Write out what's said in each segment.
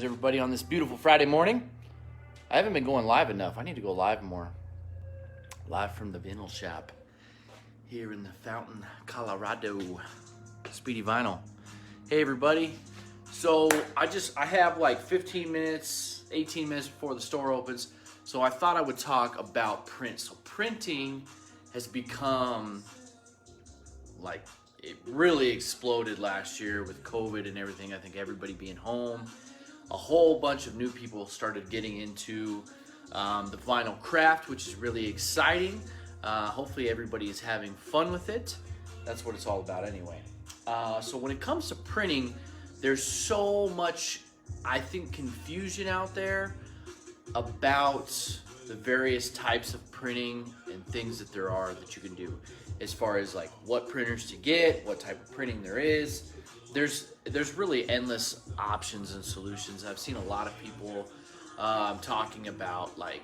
Everybody on this beautiful Friday morning. I haven't been going live enough. I need to go live more. Live from the vinyl shop here in the Fountain, Colorado. Speedy Vinyl. Hey everybody. So I have like 15 minutes, 18 minutes before the store opens. So I thought I would talk about print. So printing has become like, it really exploded last year with COVID and everything. I think everybody being home. A whole bunch of new people started getting into the vinyl craft, which is really exciting. Hopefully everybody is having fun with it. That's what it's all about anyway. So when it comes to printing, there's so much, I think, confusion out there about the various types of printing and things that there are that you can do, as far as like what printers to get, what type of printing there is. There's really endless options and solutions. I've seen a lot of people talking about like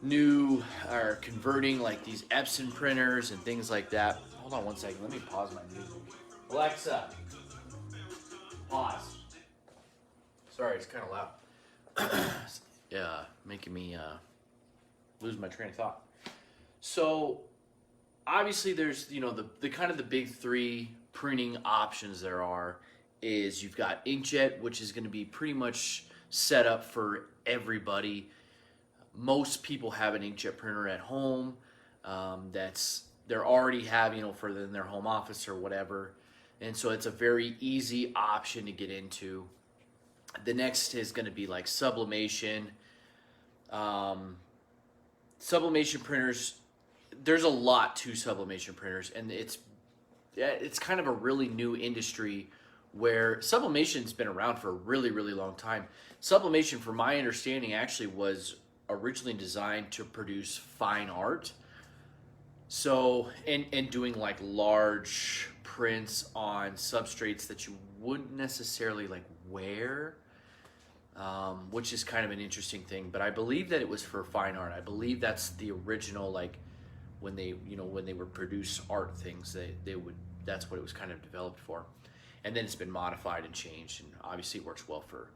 new or converting like these Epson printers and things like that. Hold on one second. Let me pause my music. Alexa, pause. Sorry, it's kind of loud. Yeah, making me lose my train of thought. So obviously there's, the kind of the big three printing options there are is you've got Inkjet, which is going to be pretty much set up for everybody. Most people have an Inkjet printer at home they're already have, for in their home office or whatever. And so it's a very easy option to get into. The next is going to be like Sublimation. Sublimation printers, there's a lot to sublimation printers, and it's kind of a really new industry where sublimation's been around for a really, really long time. Sublimation, from my understanding, actually was originally designed to produce fine art. So, and doing like large prints on substrates that you wouldn't necessarily like wear, which is kind of an interesting thing. But I believe that it was for fine art. I believe that's the original, like when they would produce art things, that's what it was kind of developed for. And then it's been modified and changed, and obviously it works well for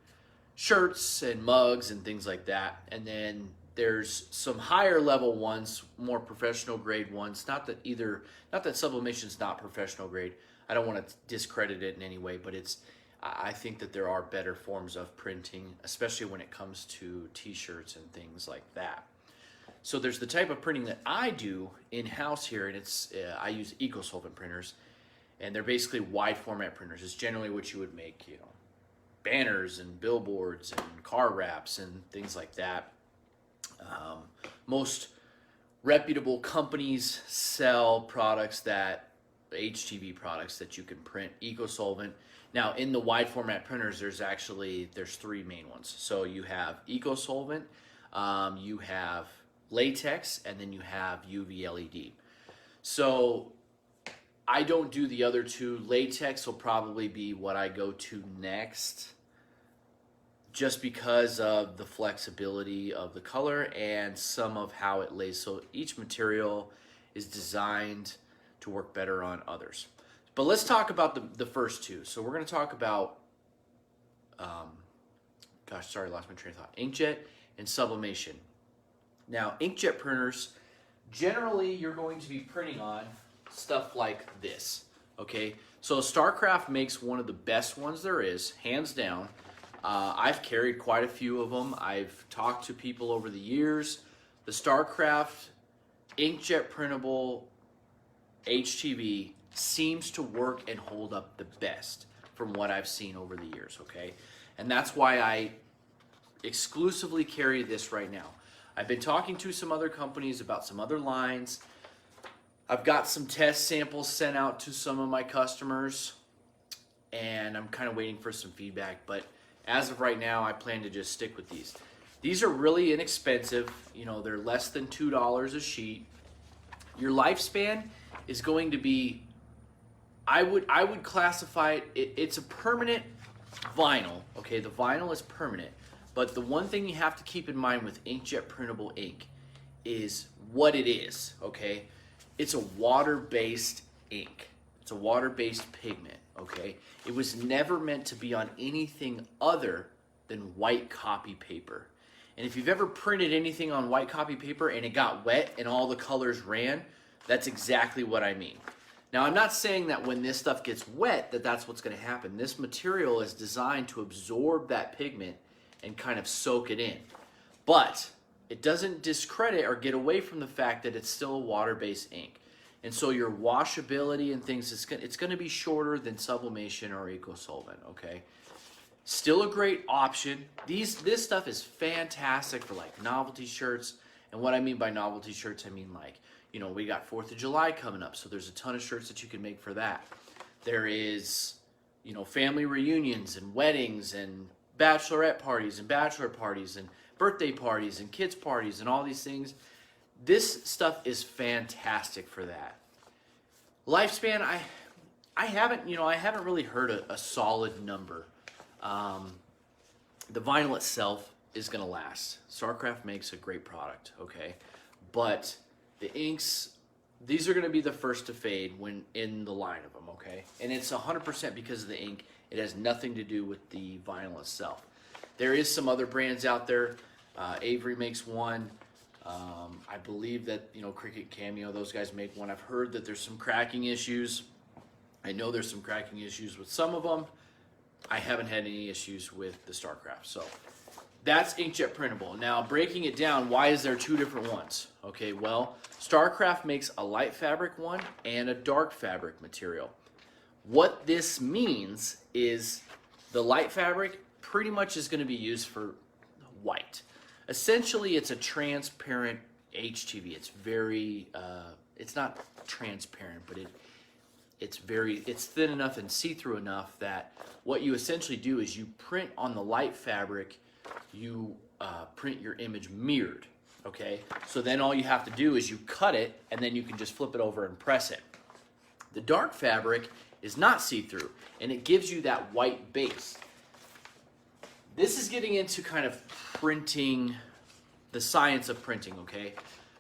shirts and mugs and things like that. And then there's some higher level ones, more professional grade ones. Not that Sublimation's not professional grade. I don't want to discredit it in any way, but I think that there are better forms of printing, especially when it comes to t-shirts and things like that. So there's the type of printing that I do in-house here, and I use Eco Solvent printers, and they're basically wide format printers. It's generally what you would make, banners and billboards and car wraps and things like that. Most reputable companies sell HTV products that you can print Eco Solvent. Now, in the wide format printers, there's three main ones. So you have Eco Solvent, you have latex, and then you have UV LED. So I don't do the other two. Latex will probably be what I go to next, just because of the flexibility of the color and some of how it lays. So each material is designed to work better on others. But let's talk about the first two. So we're going to talk about, lost my train of thought. Inkjet and sublimation. Now, inkjet printers, generally you're going to be printing on stuff like this, okay? So StarCraft makes one of the best ones there is, hands down. I've carried quite a few of them. I've talked to people over the years. The StarCraft inkjet printable HTV seems to work and hold up the best from what I've seen over the years, okay? And that's why I exclusively carry this right now. I've been talking to some other companies about some other lines. I've got some test samples sent out to some of my customers, and I'm kind of waiting for some feedback, but as of right now, I plan to just stick with these. These are really inexpensive. They're less than $2 a sheet. Your lifespan is going to be, I would classify it's a permanent vinyl, okay? The vinyl is permanent. But the one thing you have to keep in mind with inkjet printable ink is what it is, okay? It's a water-based ink. It's a water-based pigment, okay? It was never meant to be on anything other than white copy paper. And if you've ever printed anything on white copy paper and it got wet and all the colors ran, that's exactly what I mean. Now, I'm not saying that when this stuff gets wet that that's what's going to happen. This material is designed to absorb that pigment and kind of soak it in. But it doesn't discredit or get away from the fact that it's still a water-based ink. And so your washability and things, it's going to be shorter than Sublimation or Eco Solvent, okay? Still a great option. This stuff is fantastic for like novelty shirts. And what I mean by novelty shirts, I mean like, you know, we got 4th of July coming up, so there's a ton of shirts that you can make for that. There is, you know, family reunions and weddings and bachelorette parties and bachelor parties and birthday parties and kids parties and all these things. This stuff is fantastic for that. Lifespan, I haven't really heard a solid number. The vinyl itself is going to last. Starcraft makes a great product, okay? But the inks, these are going to be the first to fade when in the line of them, okay? And it's 100% because of the ink. It has nothing to do with the vinyl itself. There is some other brands out there. Avery makes one. I believe that, you know, Cricut Cameo, those guys make one. I've heard that there's some cracking issues. I know there's some cracking issues with some of them. I haven't had any issues with the Starcraft. So that's inkjet printable. Now, breaking it down, why is there 2 different ones? Okay, well, Starcraft makes a light fabric one and a dark fabric material. What this means is the light fabric pretty much is going to be used for white. Essentially, it's a transparent HTV. It's very, it's not transparent, but it's thin enough and see-through enough that what you essentially do is you print on the light fabric, you print your image mirrored, okay? So then all you have to do is you cut it, and then you can just flip it over and press it. The dark fabric is not see-through, and it gives you that white base. This is getting into kind of printing, the science of printing, okay?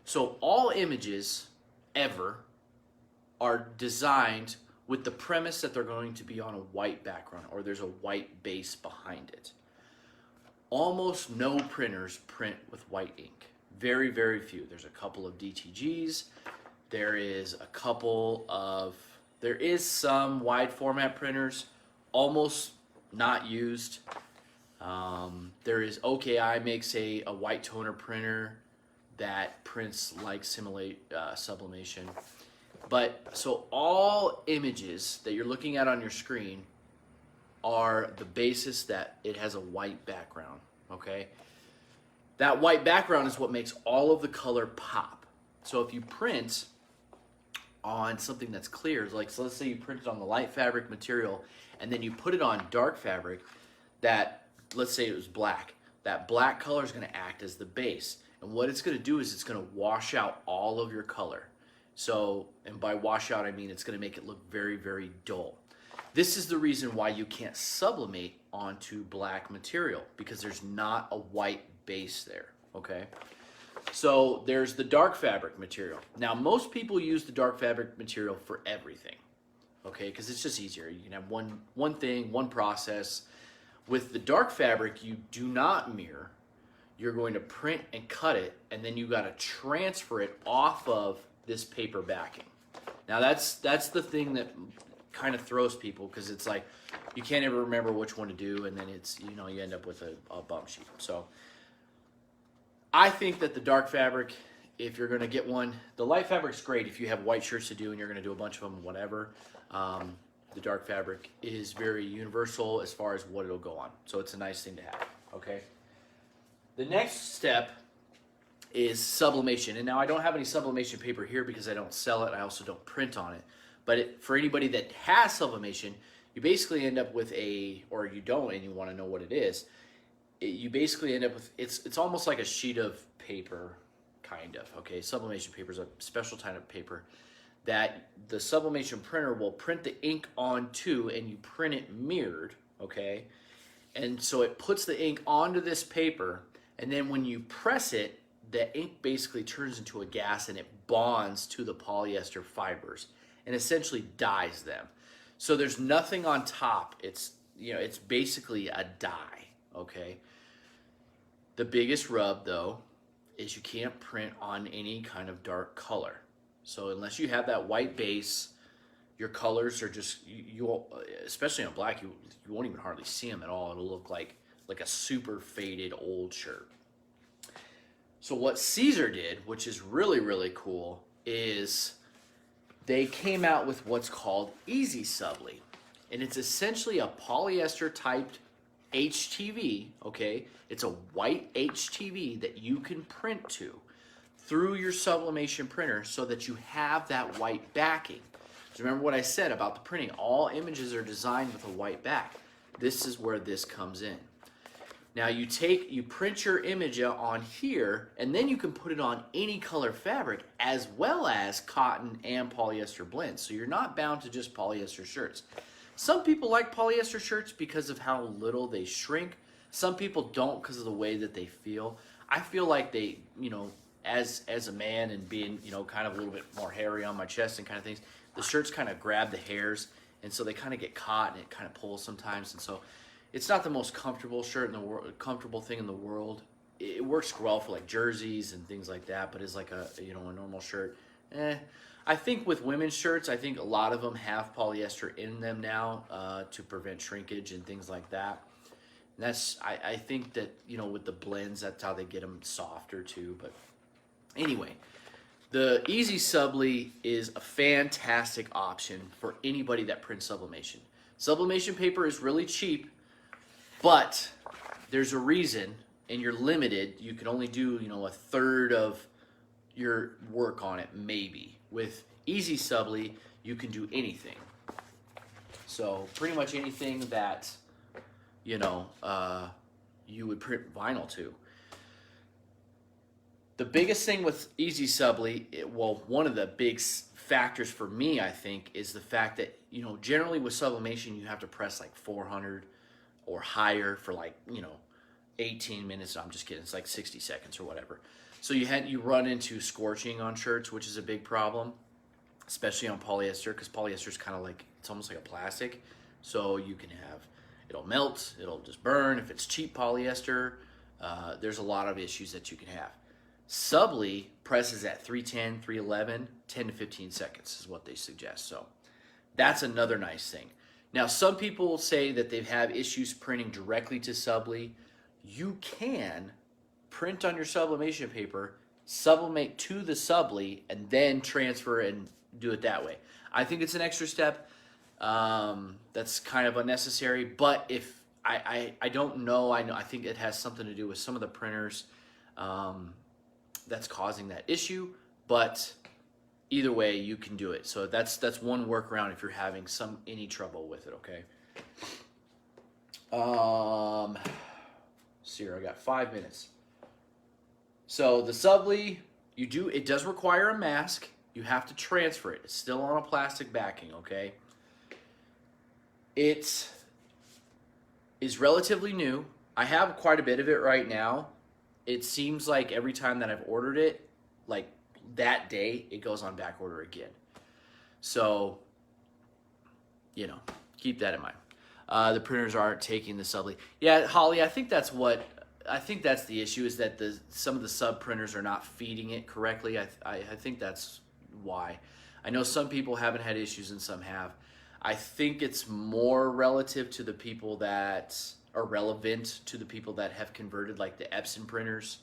So all images ever are designed with the premise that they're going to be on a white background or there's a white base behind it. Almost no printers print with white ink. Very, very few. There's a couple of DTGs. There is some wide format printers, almost not used. There is OKI makes a white toner printer that prints like Sublimation. But so all images that you're looking at on your screen are the basis that it has a white background, okay? That white background is what makes all of the color pop. So if you print on something that's clear, like so let's say you printed on the light fabric material and then you put it on dark fabric, that, let's say it was black, that black color is going to act as the base. And what it's going to do is it's going to wash out all of your color. So, and by wash out, I mean it's going to make it look very, very dull. This is the reason why you can't sublimate onto black material, because there's not a white base there, okay? So there's the dark fabric material. Now, most people use the dark fabric material for everything, okay? Because it's just easier. You can have one thing, one process. With the dark fabric, you do not mirror. You're going to print and cut it, and then you got to transfer it off of this paper backing. Now that's the thing that kind of throws people, because it's like you can't ever remember which one to do, and then it's, you know, you end up with a bump sheet. So I think that the dark fabric, if you're going to get one, the light fabric's great if you have white shirts to do and you're going to do a bunch of them, whatever. The dark fabric is very universal as far as what it'll go on. So it's a nice thing to have, okay? The next step is sublimation. And now I don't have any sublimation paper here because I don't sell it. I also don't print on it. But for anybody that has sublimation, you basically end up with or you don't and you want to know what it is, you basically end up with, it's almost like a sheet of paper, kind of, okay? Sublimation paper is a special type of paper that the sublimation printer will print the ink onto, and you print it mirrored, okay? And so it puts the ink onto this paper, and then when you press it, the ink basically turns into a gas and it bonds to the polyester fibers and essentially dyes them. So there's nothing on top. It's, you know, it's basically a dye, okay? The biggest rub, though, is you can't print on any kind of dark color. So unless you have that white base, your colors are just, you'll, especially on black, you won't even hardly see them at all. It'll look like a super faded old shirt. So what Caesar did, which is really, really cool, is they came out with what's called Easy Subli. And it's essentially a polyester typed HTV, okay? It's a white HTV that you can print to through your sublimation printer so that you have that white backing. So remember what I said about the printing. All images are designed with a white back. This is where this comes in. Now you print your image on here, and then you can put it on any color fabric as well as cotton and polyester blends. So you're not bound to just polyester shirts. Some people like polyester shirts because of how little they shrink. Some people don't because of the way that they feel. I feel like they, you know, as a man and being, you know, kind of a little bit more hairy on my chest and kind of things, the shirts kind of grab the hairs, and so they kind of get caught and it kind of pulls sometimes, and so it's not the most comfortable shirt in the world, comfortable thing in the world. It works well for like jerseys and things like that, but as like a, you know, a normal shirt, I think with women's shirts, I think a lot of them have polyester in them now to prevent shrinkage and things like that. And that's, I think that, you know, with the blends, that's how they get them softer too. But anyway, the Easy Subli is a fantastic option for anybody that prints sublimation. Sublimation paper is really cheap, but there's a reason, and you're limited. You can only do, you know, a third of your work on it, maybe. With Easy Subli, you can do anything. So pretty much anything that, you know, you would print vinyl to. The biggest thing with Easy Subli, well, one of the big factors for me, I think, is the fact that, you know, generally with sublimation, you have to press like 400 or higher for like, you know, 18 minutes. I'm just kidding. It's like 60 seconds or whatever. So you run into scorching on shirts, which is a big problem, especially on polyester, because polyester is kind of like, it's almost like a plastic. So you can have, it'll melt, it'll just burn. If it's cheap polyester, there's a lot of issues that you can have. Subli presses at 310, 311, 10 to 15 seconds is what they suggest. So that's another nice thing. Now, some people say that they have issues printing directly to Subli. You can print on your sublimation paper, sublimate to the Subli, and then transfer and do it that way. I think it's an extra step that's kind of unnecessary, but if I don't know, I think it has something to do with some of the printers that's causing that issue, but either way you can do it. So that's one workaround if you're having any trouble with it. Okay. See here, I got 5 minutes. So the Subli, it does require a mask. You have to transfer it. It's still on a plastic backing. Okay. It is relatively new. I have quite a bit of it right now. It seems like every time that I've ordered it, like that day, it goes on back order again. So, you know, keep that in mind. The printers aren't taking the Subli. Yeah, Holly, I think that's the issue, is that some of the sub printers are not feeding it correctly. I think that's why. I know some people haven't had issues and some have. I think it's more relative to the people that are relevant to the people that have converted, like the Epson printers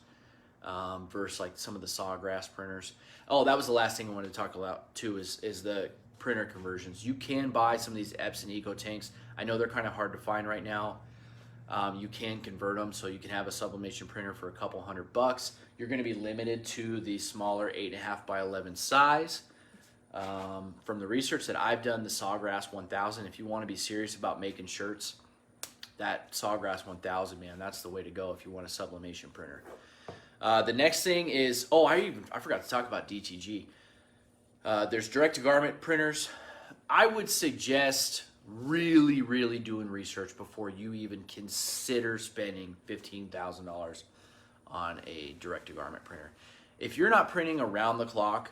versus like some of the Sawgrass printers. Oh, that was the last thing I wanted to talk about too, is the printer conversions. You can buy some of these Epson Eco tanks. I know they're kind of hard to find right now. You can convert them, so you can have a sublimation printer for a couple $100. You're going to be limited to the smaller 8.5 by 11 size. From the research that I've done, the Sawgrass 1000, if you want to be serious about making shirts, that Sawgrass 1000, man, that's the way to go if you want a sublimation printer. The next thing is, I forgot to talk about DTG. There's direct-to-garment printers. I would suggest really, really doing research before you even consider spending $15,000 on a direct-to-garment printer. If you're not printing around the clock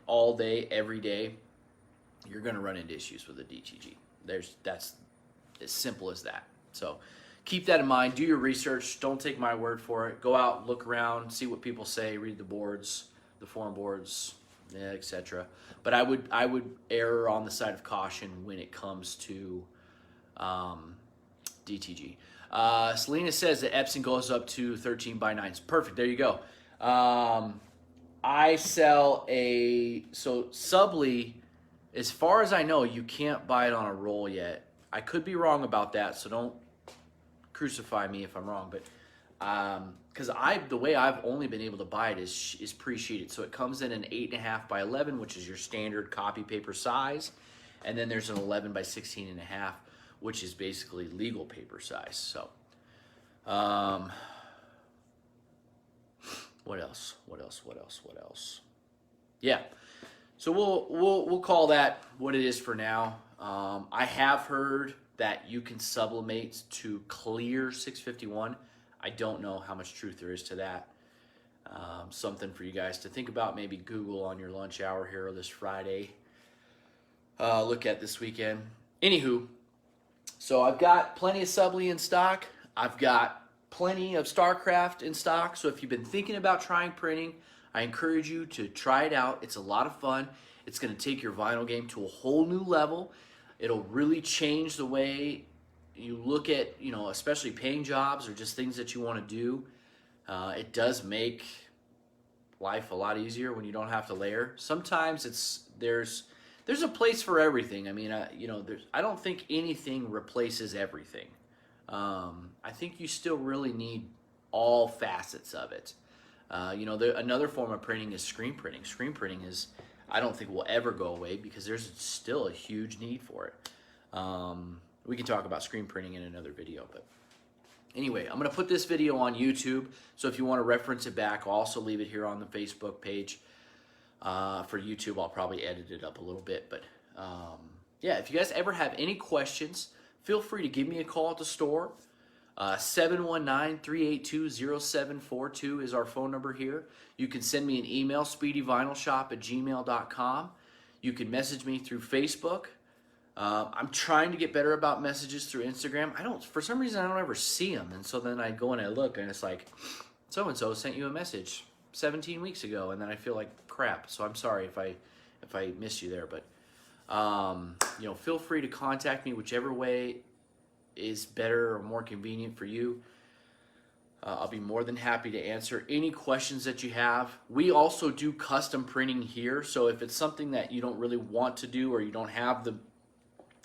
all day, every day, you're going to run into issues with the DTG. That's as simple as that. So keep that in mind. Do your research. Don't take my word for it. Go out, look around, see what people say, read the boards, the forum boards, etc. But I would err on the side of caution when it comes to DTG. Selena says that Epson goes up to 13 by 9s. Perfect. There you go. I sell so Subli, as far as I know, you can't buy it on a roll yet. I could be wrong about that, so don't crucify me if I'm wrong. But because the way I've only been able to buy it is pre-sheeted. So it comes in an 8.5 by 11, which is your standard copy paper size, and then there's an 11 by 16.5, which is basically legal paper size. So, what else? Yeah. So we'll call that what it is for now. I have heard that you can sublimate to clear 651. I don't know how much truth there is to that. Something for you guys to think about. Maybe Google on your lunch hour here this Friday. Look at this weekend. Anywho, so I've got plenty of Subli in stock. I've got plenty of StarCraft in stock. So if you've been thinking about trying printing, I encourage you to try it out. It's a lot of fun. It's going to take your vinyl game to a whole new level. It'll really change the way you look at, especially paying jobs or just things that you want to do. It does make life a lot easier when you don't have to layer. Sometimes there's a place for everything. I mean, I don't think anything replaces everything. I think you still really need all facets of it. Another form of printing is screen printing. Screen printing I don't think will ever go away because there's still a huge need for it. We can talk about screen printing in another video, but anyway, I'm going to put this video on YouTube, so if you want to reference it back, I'll also leave it here on the Facebook page. For YouTube, I'll probably edit it up a little bit, but yeah, if you guys ever have any questions, feel free to give me a call at the store. 719-382-0742 is our phone number here. You can send me an email, speedyvinylshop@gmail.com. You can message me through Facebook. I'm trying to get better about messages through Instagram. For some reason, I don't ever see them. And so then I go and I look and it's like, so-and-so sent you a message 17 weeks ago. And then I feel like crap. So I'm sorry if I missed you there. But, feel free to contact me whichever way is better or more convenient for you. I'll be more than happy to answer any questions that you have. We also do custom printing here, so if it's something that you don't really want to do or you don't have the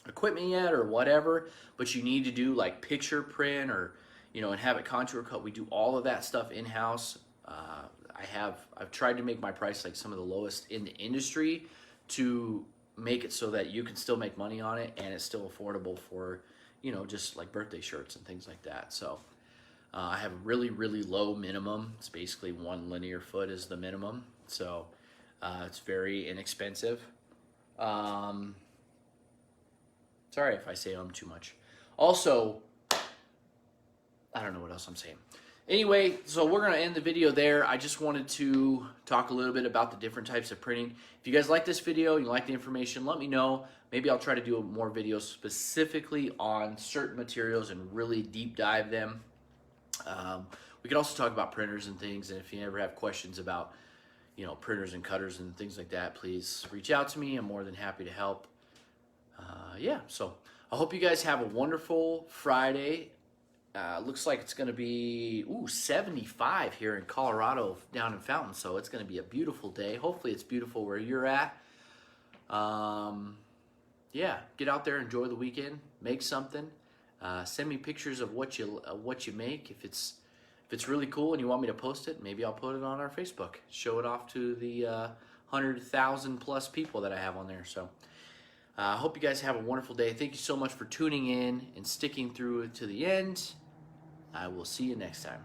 equipment yet or whatever, but you need to do like picture print or and have it contour cut, we do all of that stuff in-house. I've tried to make my price like some of the lowest in the industry to make it so that you can still make money on it and it's still affordable for just like birthday shirts and things like that. So I have a really, really low minimum. It's basically 1 linear foot is the minimum. So it's very inexpensive. Sorry if I say too much. Also, I don't know what else I'm saying. Anyway, so we're going to end the video there. I just wanted to talk a little bit about the different types of printing. If you guys like this video, you like the information, let me know. Maybe I'll try to do more videos specifically on certain materials and really deep dive them. We could also talk about printers and things, and if you ever have questions about printers and cutters and things like that, please reach out to me. I'm more than happy to help. Yeah, so I hope you guys have a wonderful Friday. Looks like it's going to be 75 here in Colorado down in Fountain, so it's going to be a beautiful day. Hopefully it's beautiful where you're at. Yeah, get out there, enjoy the weekend, make something. Send me pictures of what you make. If it's really cool and you want me to post it, maybe I'll put it on our Facebook. Show it off to the 100,000 plus people that I have on there. So I hope you guys have a wonderful day. Thank you so much for tuning in and sticking through it to the end. I will see you next time.